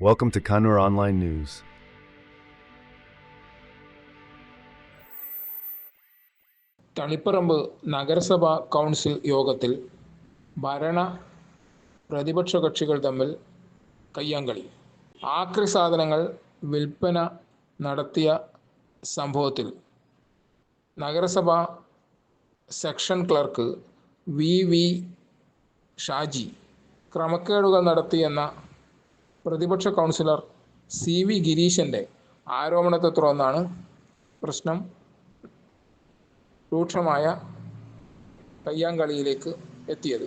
Welcome to Kannur Online News. Taliparamba നഗരസഭാ council യോഗത്തിൽ ഭരണ പ്രതിപക്ഷ കക്ഷികൾ തമ്മിൽ കയ്യാങ്കളി. ആക്രി സാധനങ്ങൾ വിൽപ്പന നടത്തിയ സംഭവത്തിൽ നഗരസഭാ സെക്ഷൻ ക്ലർക്ക് വി ഷാജി ക്രമക്കേടുകൾ നടത്തിയെന്ന പ്രതിപക്ഷ കൗൺസിലർ CV ഗിരീശൻ്റെ ആരോപണത്തെ തുടർന്നാണ് പ്രശ്നം രൂക്ഷമായ കയ്യാങ്കളിയിലേക്ക് എത്തിയത്.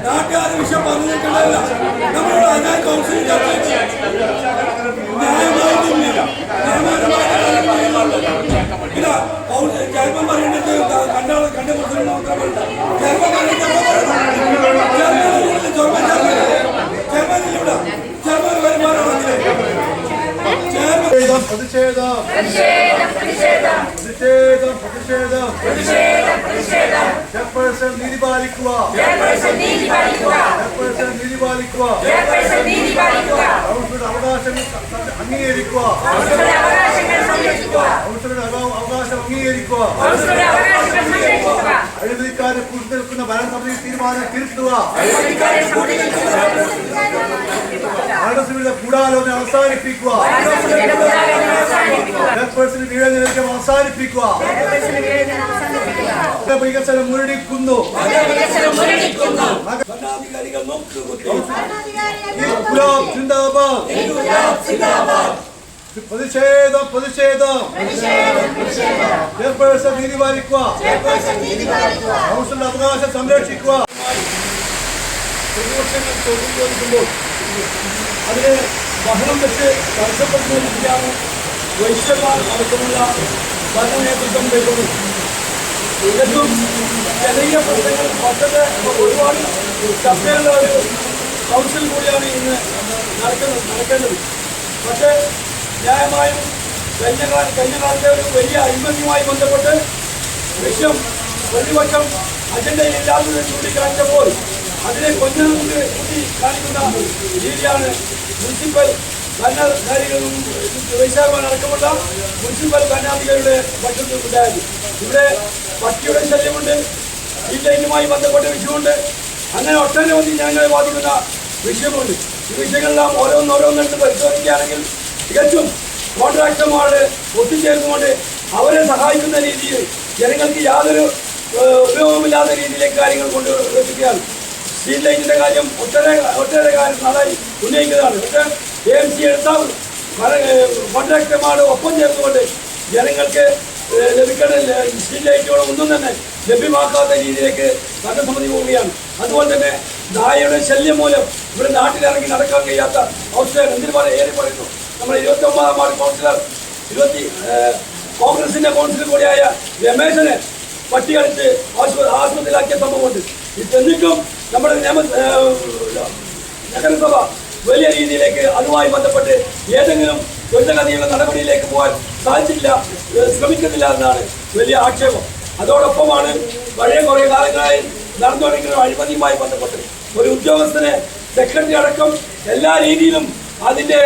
നാട്ടുകാരെ വിഷയം പറഞ്ഞിട്ടുള്ളതല്ല. നമ്മളോട് അതായത് കൗൺസിൽ ചെയർമാൻ പറയേണ്ടത് കണ്ട പ്രസിഡന്റ് മാത്രം ചെയർമാൻ വരുമാനമാണെങ്കിലേ പ്രതിഷേധം ചെയർപേഴ്സൺ നീതി പാലിക്കുക കൗൺസിലറുടെ അവകാശങ്ങൾ അംഗീകരിക്കുക അഴിമതിക്കാരെ കൂട്ടി നിൽക്കുന്ന ഭരണസമിതി തീരുമാനം തിരുത്തുക. ഭരണസമിതിയുടെ ഗൂഢാലോചന അവസാനിപ്പിക്കുക. ചെയർപേഴ്സൺ വീഴനിലയ്ക്കും അവസാനിപ്പിക്കുക. വികസനം മുരടിക്കുന്നു. പ്രതിഷേധം ചെയർപേഴ്സൺ നീതി പാലിക്കുക. കൗൺസിലിന്റെ അവകാശം സംരക്ഷിക്കുക. പ്രതിപക്ഷങ്ങൾ ചോദ്യം ചോദിക്കുമ്പോൾ അതിന് ബഹളം വെച്ച് തടസ്സപ്പെടുന്നതിനാണ് വൈശ്യന്മാർ അടക്കമുള്ള ഭരണ നേതൃത്വം കൈക്കൊണ്ടു. ഏറ്റവും ജനകീയ പ്രശ്നങ്ങൾ മറ്റത് ഒരുപാട് ചർച്ചയുള്ള ഒരു കൗൺസിൽ കൂടിയാണ് ഇന്ന് നടക്കേണ്ടത്. പക്ഷേ ന്യായമായും കഴിഞ്ഞ കാലത്തെ ഒരു വലിയ അഴിമതിയുമായി ബന്ധപ്പെട്ട് വിഷയം പ്രതിപക്ഷം അജണ്ടയിൽ ഇല്ലാത്തത് ചൂണ്ടിക്കാണിച്ചപ്പോൾ അതിനെ കൊഞ്ഞു കൂട്ടി കാണിക്കുന്ന രീതിയാണ് മുനിസിപ്പൽ ഭരണാധികാരികളും വൈശാഖമാൻ അടക്കമുള്ള മുനിസിപ്പൽ ഭരണാധികാരികളുടെ പക്ഷത്ത് ഉണ്ടായത്. ഇവിടെ പട്ടിയുടെ ശല്യമുണ്ട്, ജില്ലയുമായി ബന്ധപ്പെട്ട വിഷയമുണ്ട്, അങ്ങനെ ഒട്ടനവധി ജനങ്ങളെ ബാധിക്കുന്ന വിഷയമുണ്ട്. ഈ വിഷയങ്ങളെല്ലാം ഓരോന്നോരോന്നെടുത്ത് പരിശോധിക്കുകയാണെങ്കിൽ തികച്ചും കോൺട്രാക്ടർമാരുടെ ഒത്തുചേർന്നുകൊണ്ട് അവരെ സഹായിക്കുന്ന രീതിയിൽ ജനങ്ങൾക്ക് യാതൊരു ഉപയോഗമില്ലാത്ത രീതിയിലേക്ക് കാര്യങ്ങൾ കൊണ്ടുവരികയാണ്. സ്ട്രീറ്റ് ലൈറ്റിൻ്റെ കാര്യം ഒട്ടേറെ കാര്യം നാളായി ഉന്നയിക്കുന്നതാണ്. പക്ഷേ AMC എടുത്ത കോൺട്രാക്ടർമാരുടെ ഒപ്പം ചേർന്നുകൊണ്ട് ജനങ്ങൾക്ക് ലഭിക്കേണ്ട സ്ട്രീറ്റ് ലൈറ്റുകളും ഒന്നും തന്നെ ലഭ്യമാക്കാത്ത രീതിയിലേക്ക് ഭരണസമിതി പോവുകയാണ്. അതുപോലെ തന്നെ നായയുടെ ശല്യം മൂലം ഇവിടെ നാട്ടിലിറങ്ങി നടക്കാൻ കഴിയാത്ത അവസ്ഥയാണ്. ഏറെ പറയുന്നു, നമ്മുടെ 29-ാം വാർഡ് കൗൺസിലർ കോൺഗ്രസിന്റെ കൗൺസിലർ കൂടിയായ രമേശനെ പട്ടി അടിച്ച് ആശുപത്രിയിലാക്കിയ സംഭവമുണ്ട്. എന്നിട്ടും നമ്മുടെ നഗരസഭ വലിയ രീതിയിലേക്ക് അതുമായി ബന്ധപ്പെട്ട് ഏതെങ്കിലും ത്വരിതഗതിയുള്ള നടപടിയിലേക്ക് പോകാൻ ശ്രമിക്കുന്നില്ല എന്നാണ് വലിയ ആക്ഷേപം. അതോടൊപ്പമാണ് പഴയ കുറേ കാലങ്ങളായി നടന്നുകൊണ്ടിരിക്കുന്ന അഴിമതിയുമായി ബന്ധപ്പെട്ട് ഒരു ഉദ്യോഗസ്ഥനെ സെക്രട്ടറി അടക്കം എല്ലാ രീതിയിലും അതിൻ്റെ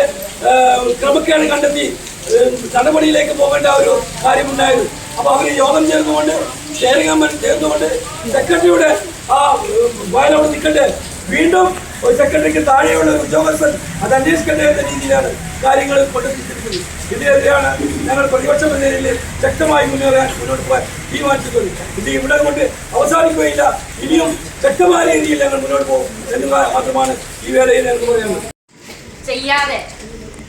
ക്രമക്കേട് കണ്ടെത്തി നടപടിയിലേക്ക് പോകേണ്ട ഒരു കാര്യമുണ്ടായത്. അപ്പോൾ അവർ യോഗം ചേർന്നുകൊണ്ട് ഷെയറിംഗ് കമ്മിറ്റി ചേർന്നുകൊണ്ട് സെക്രട്ടറിയുടെ ആ വയലോട് നിൽക്കട്ടെ, വീണ്ടും ഒരു സെക്രട്ടറിക്ക് താഴെയുള്ള ഒരു ഉദ്യോഗസ്ഥൻ അത് അന്വേഷിക്കേണ്ട എന്ന രീതിയിലാണ് കാര്യങ്ങൾ കൊണ്ടെത്തിച്ചിരിക്കുന്നത്. ഇതിനെതിരെയാണ് ഞങ്ങൾ പ്രതിപക്ഷം എന്ന നിലയിൽ ശക്തമായി മുന്നോട്ട് പോകാൻ തീരുമാനിച്ചിട്ടുള്ളത്. ഇത് ഇവിടെ കൊണ്ട് അവസാനിക്കുകയില്ല, ഇനിയും ശക്തമായ രീതിയിൽ ഞങ്ങൾ മുന്നോട്ട് പോകും എന്ന് മാത്രമാണ് ഈ വേളയിൽ ഞങ്ങൾക്ക് പറയുന്നത്. ചെയ്യാതെ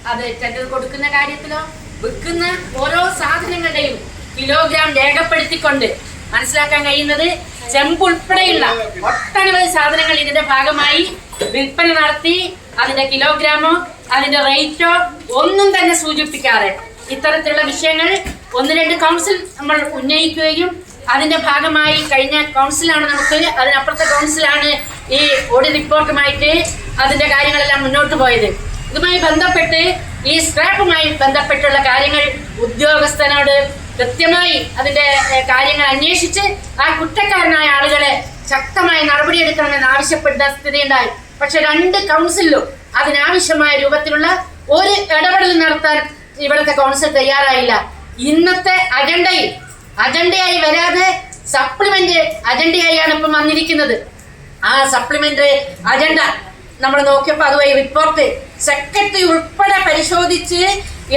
അത് ടെൻഡർ കൊടുക്കുന്ന കാര്യത്തിലോ വിൽക്കുന്ന ഓരോ സാധനങ്ങളുടെയും കിലോഗ്രാം രേഖപ്പെടുത്തിക്കൊണ്ട് മനസ്സിലാക്കാൻ കഴിയുന്നത് ചെമ്പ് ഉൾപ്പെടെയുള്ള ഒട്ടനവധി സാധനങ്ങൾ ഇതിന്റെ ഭാഗമായി വിൽപ്പന നടത്തി അതിന്റെ കിലോഗ്രാമോ അതിന്റെ റേറ്റോ ഒന്നും തന്നെ സൂചിപ്പിക്കാതെ ഇത്തരത്തിലുള്ള വിഷയങ്ങൾ 1-2 കൗൺസിൽ നമ്മൾ ഉന്നയിക്കുകയും അതിന്റെ ഭാഗമായി കഴിഞ്ഞ കൗൺസിലാണ് നമുക്ക് അതിനപ്പുറത്തെ കൗൺസിലാണ് ഈ ഓഡിറ്റ് റിപ്പോർട്ടുമായിട്ട് അതിന്റെ കാര്യങ്ങളെല്ലാം മുന്നോട്ട് പോയത്. ഇതുമായി ബന്ധപ്പെട്ട് ഈ സ്ക്രാപ്പുമായി ബന്ധപ്പെട്ടുള്ള കാര്യങ്ങൾ ഉദ്യോഗസ്ഥനോട് കൃത്യമായി അതിന്റെ കാര്യങ്ങൾ അന്വേഷിച്ച് ആ കുറ്റക്കാരനായ ആളുകളെ ശക്തമായ നടപടിയെടുക്കണമെന്ന് ആവശ്യപ്പെട്ട സ്ഥിതിയുണ്ടായി. പക്ഷെ 2 കൗൺസിലും അതിനാവശ്യമായ രൂപത്തിലുള്ള ഒരു ഇടപെടൽ നടത്താൻ ഇവിടുത്തെ കൗൺസിൽ തയ്യാറായില്ല. ഇന്നത്തെ അജണ്ടയായി വരാതെ സപ്ലിമെന്റ് അജണ്ടയായാണ് ഇപ്പം വന്നിരിക്കുന്നത്. ആ സപ്ലിമെന്റ് അജണ്ട നമ്മൾ നോക്കിയപ്പോൾ അതുവഴി റിപ്പോർട്ട് സെക്രട്ടറി ഉൾപ്പെടെ പരിശോധിച്ച്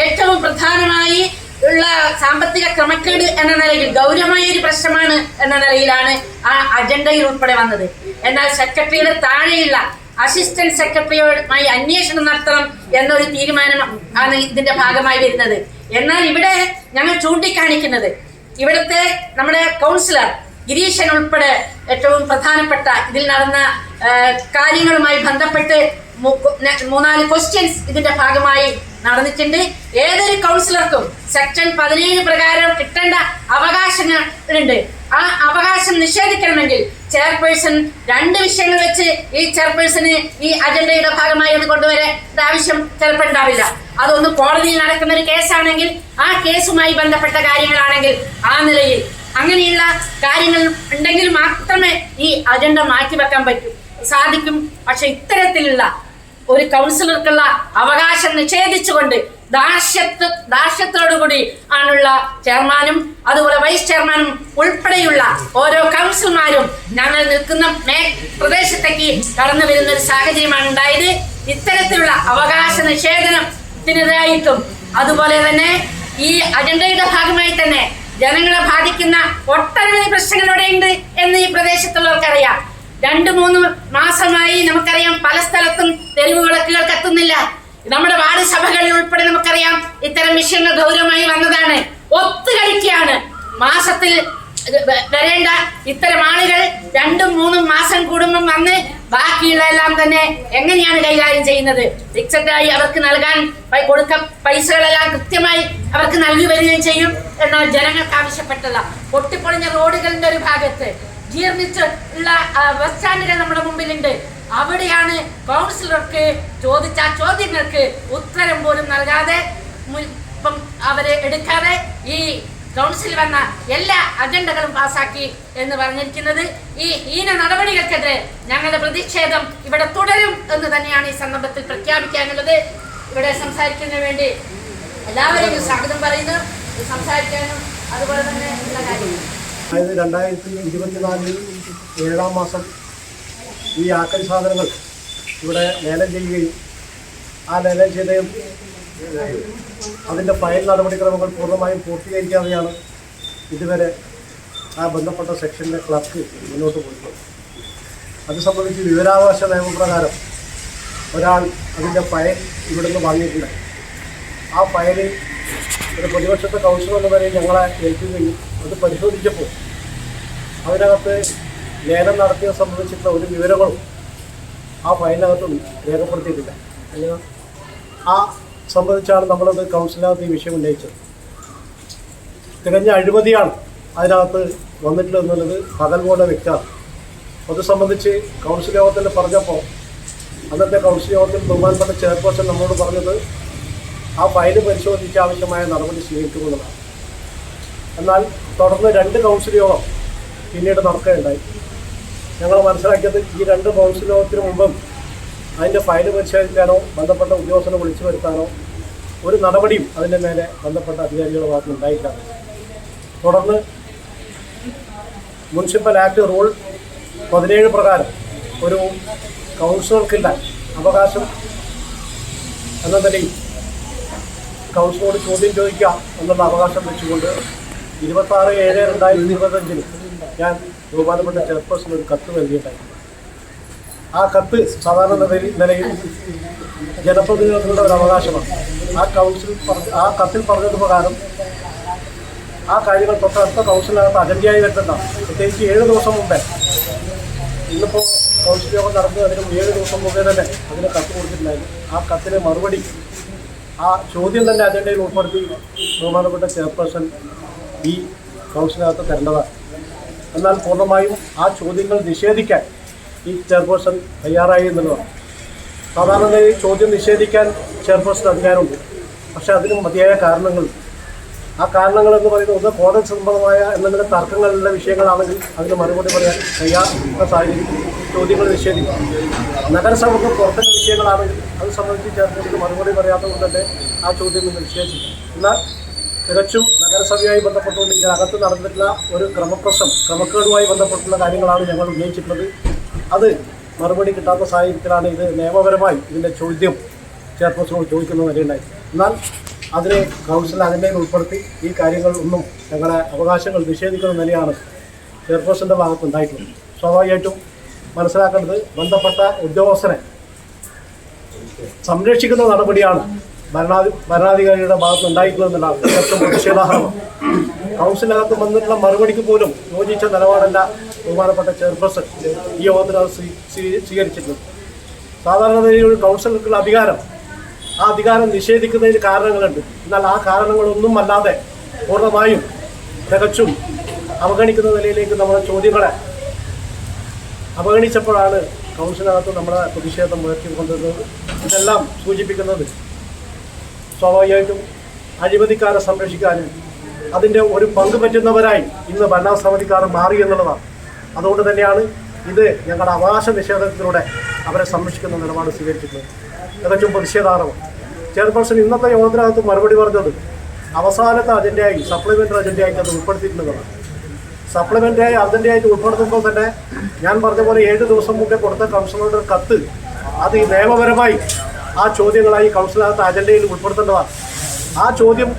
ഏറ്റവും പ്രധാനമായി ഉള്ള സാമ്പത്തിക ക്രമക്കേട് എന്ന നിലയിൽ ഗൗരവമായ ഒരു പ്രശ്നമാണ് എന്ന നിലയിലാണ് ആ അജണ്ടയിൽ ഉൾപ്പെടെ വന്നത്. എന്നാൽ സെക്രട്ടറിയുടെ താഴെയുള്ള അസിസ്റ്റന്റ് സെക്രട്ടറിയുമായി അന്വേഷണം നടത്തണം എന്നൊരു തീരുമാനം ആണ് ഇതിന്റെ ഭാഗമായി വരുന്നത്. എന്നാൽ ഇവിടെ ഞങ്ങൾ ചൂണ്ടിക്കാണിക്കുന്നത് ഇവിടുത്തെ നമ്മുടെ കൗൺസിലർ ഗിരീശൻ ഉൾപ്പെടെ ഏറ്റവും പ്രധാനപ്പെട്ട ഇതിൽ നടന്ന കാര്യങ്ങളുമായി ബന്ധപ്പെട്ട് 3-4 ക്വസ്റ്റ്യൻസ് ഇതിന്റെ ഭാഗമായി നടന്നിട്ടുണ്ട്. ഏതൊരു കൗൺസിലർക്കും സെക്ഷൻ 17 പ്രകാരം കിട്ടേണ്ട അവകാശങ്ങളുണ്ട്. ആ അവകാശം നിഷേധിക്കണമെങ്കിൽ ചെയർപേഴ്സൺ 2 വിഷയങ്ങൾ വെച്ച് ഈ ചെയർപേഴ്സണ് ഈ അജണ്ടയുടെ ഭാഗമായി ഒന്ന് കൊണ്ടുവരേണ്ട ആവശ്യം ചിലപ്പോൾ ഉണ്ടാവില്ല. അതൊന്ന് കോടതിയിൽ നടക്കുന്ന ഒരു കേസാണെങ്കിൽ ആ കേസുമായി ബന്ധപ്പെട്ട കാര്യങ്ങളാണെങ്കിൽ ആ നിലയിൽ അങ്ങനെയുള്ള കാര്യങ്ങൾ ഉണ്ടെങ്കിൽ മാത്രമേ ഈ അജണ്ട മാറ്റിവെക്കാൻ സാധിക്കും. പക്ഷെ ഇത്തരത്തിലുള്ള ഒരു കൗൺസിലർക്കുള്ള അവകാശം നിഷേധിച്ചുകൊണ്ട് ദാർഷ്ട്യത്തോടുകൂടി ആണുള്ള ചെയർമാനും അതുപോലെ വൈസ് ചെയർമാനും ഉൾപ്പെടെയുള്ള ഓരോ കൗൺസിലർമാരും ഞങ്ങൾ നിൽക്കുന്ന പ്രദേശത്തേക്ക് കടന്നു വരുന്ന ഒരു സാഹചര്യമാണ് ഉണ്ടായത്. ഇത്തരത്തിലുള്ള അവകാശ നിഷേധനത്തിനെതിരായിട്ടും അതുപോലെ തന്നെ ഈ അജണ്ടയുടെ ഭാഗമായി തന്നെ ജനങ്ങളെ ബാധിക്കുന്ന ഒട്ടനവധി പ്രശ്നങ്ങൾ ഇവിടെയുണ്ട് എന്ന് ഈ പ്രദേശത്തുള്ളവർക്കറിയാം. 2-3 മാസമായി നമുക്കറിയാം പല സ്ഥലത്തും തെരുവ് വിളക്കുകൾ കത്തുന്നില്ല. നമ്മുടെ വാർഡ് സഭകളിൽ ഉൾപ്പെടെ നമുക്കറിയാം ഇത്തരം വിഷയങ്ങൾ ഗൗരവമായി വന്നതാണ്. ഒത്തുകളിക്കുകയാണ്. മാസത്തിൽ വരേണ്ട ഇത്തരം ആളുകൾ 2-3 മാസം കൂടുമ്പം വന്ന് ബാക്കിയുള്ള എല്ലാം തന്നെ എങ്ങനെയാണ് കൈകാര്യം ചെയ്യുന്നത്? ഫിക്സഡായി അവർക്ക് നൽകാൻ പൈസകളെല്ലാം കൃത്യമായി അവർക്ക് നൽകി വരികയും ചെയ്യും. എന്നാൽ ജനങ്ങൾക്ക് ആവശ്യപ്പെട്ടല്ല. പൊട്ടിപ്പൊളിഞ്ഞ റോഡുകളുടെ ഒരു ഭാഗത്ത് ജീർണിച്ചുള്ള ബസ് സ്റ്റാൻഡുകൾ നമ്മുടെ മുമ്പിലുണ്ട്. അവിടെയാണ് കൗൺസിലർക്ക് ചോദിച്ച ചോദ്യങ്ങൾക്ക് ഉത്തരം പോലും നൽകാതെ അവരെ എടുക്കാതെ ഈ കൗൺസിൽ വന്ന എല്ലാ അജണ്ടകളും പാസാക്കി എന്ന് പറഞ്ഞിരിക്കുന്നത്. ഈ ഹീന നടപടികൾക്കെതിരെ ഞങ്ങളുടെ പ്രതിഷേധം ഇവിടെ തുടരും എന്ന് തന്നെയാണ് ഈ സന്ദർഭത്തിൽ പ്രഖ്യാപിക്കാനുള്ളത്. ഇവിടെ സംസാരിക്കുന്നതിന് വേണ്ടി എല്ലാവരെയും സ്വാഗതം പറയുന്നു. സംസാരിക്കാനും അതുപോലെ തന്നെ ഉള്ള കാര്യങ്ങൾ. അതായത് 2024 7-ാം മാസം ഈ ആക്രി സാധനങ്ങൾ ഇവിടെ ലേലം ചെയ്യുകയും ആ ലേലം ചെയ്തയും അതിൻ്റെ ഫയൽ നടപടിക്രമങ്ങൾ പൂർണ്ണമായും പൂർത്തീകരിക്കാതെയാണ് ഇതുവരെ ആ ബന്ധപ്പെട്ട സെക്ഷനിലെ ക്ലർക്ക് മുന്നോട്ട് പോയിട്ടുള്ളത്. അത് സംബന്ധിച്ച് വിവരാവകാശ നിയമപ്രകാരം ഒരാൾ അതിൻ്റെ ഫയൽ ഇവിടുന്ന് വാങ്ങിയിട്ടില്ല. ആ ഫയലിൽ ഒരു പ്രതിപക്ഷത്തെ കൗൺസിലർ എന്ന നിലയിൽ ഞങ്ങളെ ഏൽക്കുകയും അത് പരിശോധിച്ചപ്പോൾ അതിനകത്ത് ലേലം നടത്തിയത് സംബന്ധിച്ചിട്ടുള്ള ഒരു വിവരങ്ങളും ആ ഫയലിനകത്തും രേഖപ്പെടുത്തിയിട്ടില്ല. അല്ലെങ്കിൽ ആ സംബന്ധിച്ചാണ് നമ്മളത് കൗൺസിലിനകത്ത് ഈ വിഷയം ഉന്നയിച്ചത്. തികഞ്ഞ അഴിമതിയാണ് അതിനകത്ത് വന്നിട്ടുള്ളതെന്നുള്ളത് പകൽ പോലെ വ്യക്തമാണ്. അത് സംബന്ധിച്ച് കൗൺസിൽ യോഗത്തിൽ പറഞ്ഞപ്പോൾ അന്നത്തെ കൗൺസിൽ യോഗത്തിൽ ബഹുമാനപ്പെട്ട ചെയർപേഴ്സൺ നമ്മളോട് പറഞ്ഞത് ആ ഫയൽ പരിശോധിച്ച് ആവശ്യമായ നടപടി സ്വീകരിക്കുമെന്നതാണ്. എന്നാൽ തുടർന്ന് 2 കൗൺസിൽ യോഗം പിന്നീട് നടക്കുകയുണ്ടായി. ഞങ്ങൾ മനസ്സിലാക്കിയത് ഈ 2 കൗൺസിൽ യോഗത്തിന് മുമ്പും അതിൻ്റെ ഫയൽ പരിശോധിക്കാനോ ബന്ധപ്പെട്ട ഉദ്യോഗസ്ഥനെ വിളിച്ചു വരുത്താനോ ഒരു നടപടിയും അതിൻ്റെ മേലെ ബന്ധപ്പെട്ട അധികാരികളുടെ ഭാഗത്ത് ഉണ്ടായില്ല. തുടർന്ന് മുനിസിപ്പൽ ആക്ട് റൂൾ 17 പ്രകാരം ഒരു കൗൺസിലർക്കില്ല അവകാശം എന്ന നിലയിൽ കൗൺസിലറോട് ചോദ്യം ചോദിക്കാം എന്നുള്ള അവകാശം വെച്ചുകൊണ്ട് 26/7/2025 ഞാൻ ബഹുമാനപ്പെട്ട ചെയർപേഴ്സൺ ഒരു കത്ത് നൽകിയിട്ടുണ്ടായിരുന്നു. ആ കത്ത് സാധാരണ നിലയിൽ ജനപ്രതിനിധികളുടെ ഒരു അവകാശമാണ്. ആ കത്തിൽ പറഞ്ഞത് പ്രകാരം ആ കാര്യങ്ങൾ തൊട്ടടുത്ത കൗൺസിലിനകത്ത് അജണ്ടയായി വരുന്നുണ്ടാവും. പ്രത്യേകിച്ച് 7 ദിവസം മുമ്പേ, ഇന്നിപ്പോൾ കൗൺസിൽ യോഗം നടന്നു, അതിന് 7 ദിവസം മുമ്പേ തന്നെ അതിന് കത്ത് കൊടുത്തിട്ടുണ്ടായിരുന്നു. ആ കത്തിലെ മറുപടി ആ ചോദ്യം തന്നെ അജണ്ടയിൽ ഉൾപ്പെടുത്തി ബഹുമാനപ്പെട്ട ചെയർപേഴ്സൺ ഈ കൗൺസിലിനകത്ത് തരേണ്ടതാണ്. എന്നാൽ പൂർണ്ണമായും ആ ചോദ്യങ്ങൾ നിഷേധിക്കാൻ ഈ ചെയർപേഴ്സൺ തയ്യാറായി എന്നുള്ളതാണ്. സാധാരണ ഈ ചോദ്യം നിഷേധിക്കാൻ ചെയർപേഴ്സൺ അധികാരമുണ്ട്. പക്ഷേ അതിന് മതിയായ കാരണങ്ങളുണ്ട്. ആ കാരണങ്ങൾ എന്ന് പറയുന്നത് ഒന്ന് കോടതി സംബന്ധമായ എന്തെങ്കിലും തർക്കങ്ങളുള്ള വിഷയങ്ങളാണെങ്കിൽ അതിന് മറുപടി പറയാൻ തയ്യാറുള്ള സാഹചര്യം ചോദ്യങ്ങൾ നിഷേധിക്കും. നഗരസഭയ്ക്ക് പുറത്തുള്ള വിഷയങ്ങളാണെങ്കിൽ അത് സംബന്ധിച്ച് ചെയർപേഴ്സൺ മറുപടി പറയാത്തതുകൊണ്ട് തന്നെ ആ ചോദ്യം നിന്ന് നിഷേധിക്കും. എന്നാൽ തികച്ചും നഗരസഭയുമായി ബന്ധപ്പെട്ടുകൊണ്ട് ഇതിനകത്ത് നടന്നിട്ടുള്ള ഒരു ക്രമക്കേടുമായി ബന്ധപ്പെട്ടുള്ള കാര്യങ്ങളാണ് ഞങ്ങൾ ഉന്നയിച്ചിട്ടുള്ളത്. അത് മറുപടി കിട്ടാത്ത സാഹചര്യത്തിലാണ് ഇത് നിയമപരമായി ഇതിൻ്റെ ചോദ്യം ചെയർപേഴ്സണോട് ചോദിക്കുന്ന നിലയുണ്ടായി. എന്നാൽ അതിനെ കൗൺസിൽ അജണ്ടയിൽ ഉൾപ്പെടുത്തി ഈ കാര്യങ്ങൾ ഒന്നും ഞങ്ങളുടെ അവകാശങ്ങൾ നിഷേധിക്കുന്ന നിലയാണ് ചെയർപേഴ്സൻ്റെ ഭാഗത്തുണ്ടായിട്ടുള്ളത്. സ്വാഭാവികമായിട്ടും മനസ്സിലാക്കേണ്ടത് ബന്ധപ്പെട്ട ഉദ്യോഗസ്ഥരെ സംരക്ഷിക്കുന്ന നടപടിയാണ് ഭരണാധികാരിയുടെ ഭാഗത്ത് ഉണ്ടായിട്ടുള്ളതെന്നുള്ളതാണ് ഏറ്റവും പ്രതിഷേധാർഹം. കൗൺസിലിനകത്ത് വന്നിട്ടുള്ള മറുപടിക്ക് പോലും യോജിച്ച നിലപാടല്ല ബഹുമാനപ്പെട്ട ചെയർപേഴ്സൺ ഈ യോഗത്തിൽ അത് സ്വീകരിച്ചിട്ടുള്ളത്. സാധാരണ നിലയിൽ ഒരു കൗൺസിലർക്കുള്ള അധികാരം, ആ അധികാരം നിഷേധിക്കുന്നതിന് കാരണങ്ങളുണ്ട്. എന്നാൽ ആ കാരണങ്ങളൊന്നും അല്ലാതെ പൂർണ്ണമായും തികച്ചും അവഗണിക്കുന്ന നിലയിലേക്ക് നമ്മുടെ ചോദ്യങ്ങളെ അവഗണിച്ചപ്പോഴാണ് കൗൺസിലിനകത്ത് നമ്മളെ പ്രതിഷേധം ഉയർത്തിക്കൊണ്ടിരുന്നത്. ഇതെല്ലാം സൂചിപ്പിക്കുന്നത് സ്വാഭാവികമായിട്ടും അഴിമതിക്കാരെ സംരക്ഷിക്കാനും അതിൻ്റെ ഒരു പങ്ക് പറ്റുന്നവരായി ഇന്ന് ഭരണസമിതിക്കാർ മാറി എന്നുള്ളതാണ്. അതുകൊണ്ട് തന്നെയാണ് ഇത് ഞങ്ങളുടെ അവകാശ നിഷേധത്തിലൂടെ അവരെ സംരക്ഷിക്കുന്ന നിലപാട് സ്വീകരിച്ചിട്ടുള്ളത്. തികച്ചും പ്രതിഷേധാർഹം. ചെയർപേഴ്സൺ ഇന്നത്തെ യോഗത്തിനകത്ത് മറുപടി പറഞ്ഞത് അവസാനത്തെ അജണ്ടയായി സപ്ലിമെൻ്ററി അജണ്ടയായിട്ട് അത് ഉൾപ്പെടുത്തിയിട്ടുള്ളതാണ്. സപ്ലിമെൻ്ററി അജണ്ടയായിട്ട് ഉൾപ്പെടുത്തുമ്പോൾ തന്നെ ഞാൻ പറഞ്ഞ പോലെ 7 ദിവസം മുമ്പേ കൊടുത്ത കൗൺസിലറുടെ കത്ത് അത് ഈ നിയമപരമായി ആ ചോദ്യങ്ങളായി കൗൺസിലിനകത്ത് അജണ്ടയിൽ ഉൾപ്പെടുത്തേണ്ടതാണ്. ആ ചോദ്യം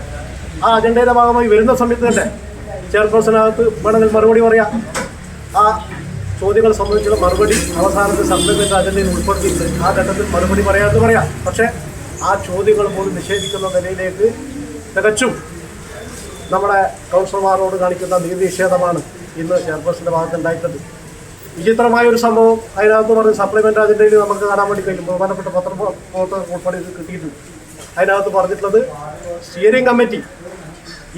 ആ അജണ്ടയുടെ ഭാഗമായി വരുന്ന സമയത്ത് തന്നെ ചെയർപേഴ്സണകത്ത് വേണമെങ്കിൽ മറുപടി പറയാം. ആ ചോദ്യങ്ങൾ സംബന്ധിച്ചുള്ള മറുപടി അവസാനത്തെ സപ്ലിമെൻ്ററി അജണ്ടയിൽ ഉൾപ്പെടുത്തിയിട്ടുണ്ട്. ആ ഘട്ടത്തിൽ മറുപടി പറയാമെന്ന് പറയാം. പക്ഷേ ആ ചോദ്യങ്ങൾ പോലും നിഷേധിക്കുന്ന നിലയിലേക്ക് തികച്ചും നമ്മുടെ കൗൺസിലർമാരോട് കാണിക്കുന്ന നിഷേധമാണ് ഇന്ന് ചെയർപേഴ്സൻ്റെ ഭാഗത്തുണ്ടായിട്ടുള്ളത്. വിചിത്രമായൊരു സംഭവം അതിനകത്ത് പറഞ്ഞ് സപ്ലിമെൻ്ററി അജണ്ടയിൽ നമുക്ക് കാണാൻ വേണ്ടി കഴിയും. ബഹുമാനപ്പെട്ട പത്രപ്രവർത്തകർ ഉൾപ്പെടെ ഇത് കിട്ടിയിട്ടുണ്ട്. അതിനകത്ത് പറഞ്ഞിട്ടുള്ളത് സ്റ്റിയറിംഗ് കമ്മിറ്റി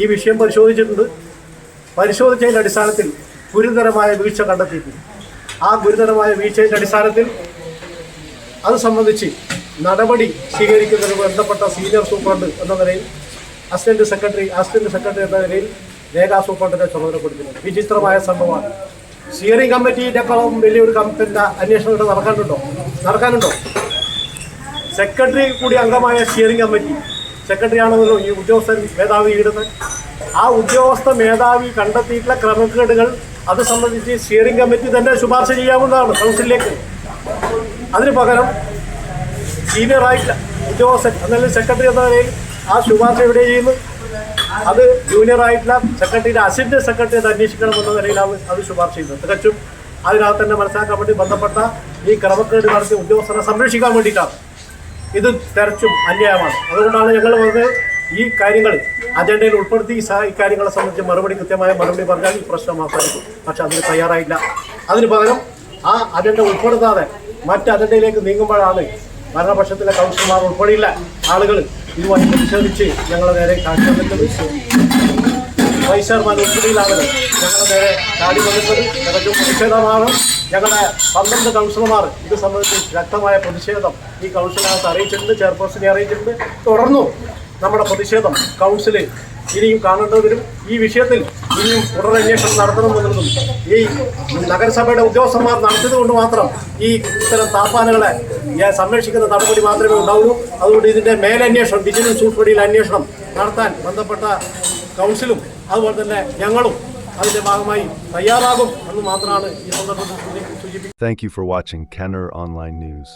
ഈ വിഷയം പരിശോധിച്ചിട്ടുണ്ട്. പരിശോധിച്ചതിൻ്റെ അടിസ്ഥാനത്തിൽ ഗുരുതരമായ വീഴ്ച കണ്ടെത്തിയിട്ടുണ്ട്. ആ ഗുരുതരമായ വീഴ്ചയുടെ അടിസ്ഥാനത്തിൽ അത് സംബന്ധിച്ച് നടപടി സ്വീകരിക്കുന്നതിന് ബന്ധപ്പെട്ട സീനിയർ സൂപ്രണ്ട് എന്ന നിലയിൽ അസിസ്റ്റന്റ് സെക്രട്ടറി എന്ന നിലയിൽ രേഖാ സൂപ്രണ്ടിനെ ചുമതലപ്പെടുത്തുന്നത്. വിചിത്രമായ സംഭവമാണ്. സ്റ്റിയറിംഗ് കമ്മിറ്റിയിലേക്കാളും വലിയൊരു പിന്നെ അന്വേഷണം ഇവിടെ നടക്കാനുണ്ടോ? സെക്രട്ടറി കൂടി അംഗമായ സ്റ്റിയറിംഗ് കമ്മിറ്റി, സെക്രട്ടറിയാണെന്നല്ലോ ഈ ഉദ്യോഗസ്ഥൻ മേധാവി ഇടുന്നത്. ആ ഉദ്യോഗസ്ഥ മേധാവി കണ്ടെത്തിയിട്ടുള്ള ക്രമക്കേടുകൾ അത് സംബന്ധിച്ച് സ്റ്റിയറിംഗ് കമ്മിറ്റി തന്നെ ശുപാർശ ചെയ്യാവുന്നതാണ് കൗൺസിലിലേക്ക്. അതിന് പകരം സീനിയറായിട്ടുള്ള ഉദ്യോഗസ്ഥൻ അല്ലെങ്കിൽ സെക്രട്ടറി എന്ന നിലയിൽ ആ ശുപാർശ എവിടെ ചെയ്യുന്നു? അത് ജൂനിയറായിട്ടുള്ള സെക്രട്ടറിയുടെ അസിസ്റ്റന്റ് സെക്രട്ടറി അത് അന്വേഷിക്കണമെന്ന നിലയിലാണ് അത് ശുപാർശ ചെയ്യുന്നത്. തികച്ചും അതിനകത്ത് തന്നെ മനസ്സിലാക്കാൻ വേണ്ടി ബന്ധപ്പെട്ട ഈ ക്രമക്കേട് നടത്തിയ ഉദ്യോഗസ്ഥരെ സംരക്ഷിക്കാൻ വേണ്ടിയിട്ടാണ്. ഇത് തികച്ചും അന്യായമാണ്. അതുകൊണ്ടാണ് ഞങ്ങൾ പറഞ്ഞത് ഈ കാര്യങ്ങൾ അജണ്ടയിൽ ഉൾപ്പെടുത്തി ഈ കാര്യങ്ങളെ സംബന്ധിച്ച് കൃത്യമായ മറുപടി പറഞ്ഞാൽ ഈ പ്രശ്നം അവസാനിക്കും. പക്ഷെ അതിന് തയ്യാറായില്ല. അതിന് പകരം ആ അജണ്ട ഉൾപ്പെടുത്താതെ മറ്റ് അജണ്ടയിലേക്ക് നീങ്ങുമ്പോഴാണ് ഭരണപക്ഷത്തിലെ കൗൺസിലർമാർ ഉൾപ്പെടെയുള്ള ആളുകൾ ഇതുമായി പ്രതിഷേധിച്ച് ഞങ്ങളെ നേരെ കാണിക്കുന്നത്. വൈസ് ചെയർമാൻ ഉൾപ്പെടെയുള്ള ആളുകൾ ഞങ്ങളുടെ നേരെ ചാടി വന്നിട്ടത് തികച്ചും പ്രതിഷേധമാണ്. ഞങ്ങളുടെ 12 കൗൺസിലർമാർ ഇത് സംബന്ധിച്ച് ശക്തമായ പ്രതിഷേധം ഈ കൗൺസിലിനകത്ത് അറിയിച്ചിട്ടുണ്ട്, ചെയർപേഴ്സണെ അറിയിച്ചിട്ടുണ്ട്. തുടർന്നും നമ്മുടെ പ്രതിഷേധം കൗൺസിൽ ഇനിയും കാണേണ്ടി വരും. ഈ വിഷയത്തിൽ ഇനിയും തുടരന്വേഷണം നടത്തണമെന്നുള്ളതും ഈ നഗരസഭയുടെ ഉദ്യോഗസ്ഥന്മാർ നടത്തിയതുകൊണ്ട് മാത്രം ഈ ഇത്തരം താപ്പാനകളെ സംരക്ഷിക്കുന്ന നടപടി മാത്രമേ ഉണ്ടാവൂ. അതുകൊണ്ട് ഇതിൻ്റെ മേലന്വേഷണം, വിജിലൻസ് ഉൾപ്പെടെയുള്ള അന്വേഷണം നടത്താൻ ബന്ധപ്പെട്ട കൗൺസിലും അതുപോലെ തന്നെ ഞങ്ങളും അതിൻ്റെ ഭാഗമായി തയ്യാറാകും എന്ന് മാത്രമാണ് ഈ സന്ദർഭത്തിൽ സൂചിപ്പിക്കുന്നത്. Thank you for watching Kannur Online News.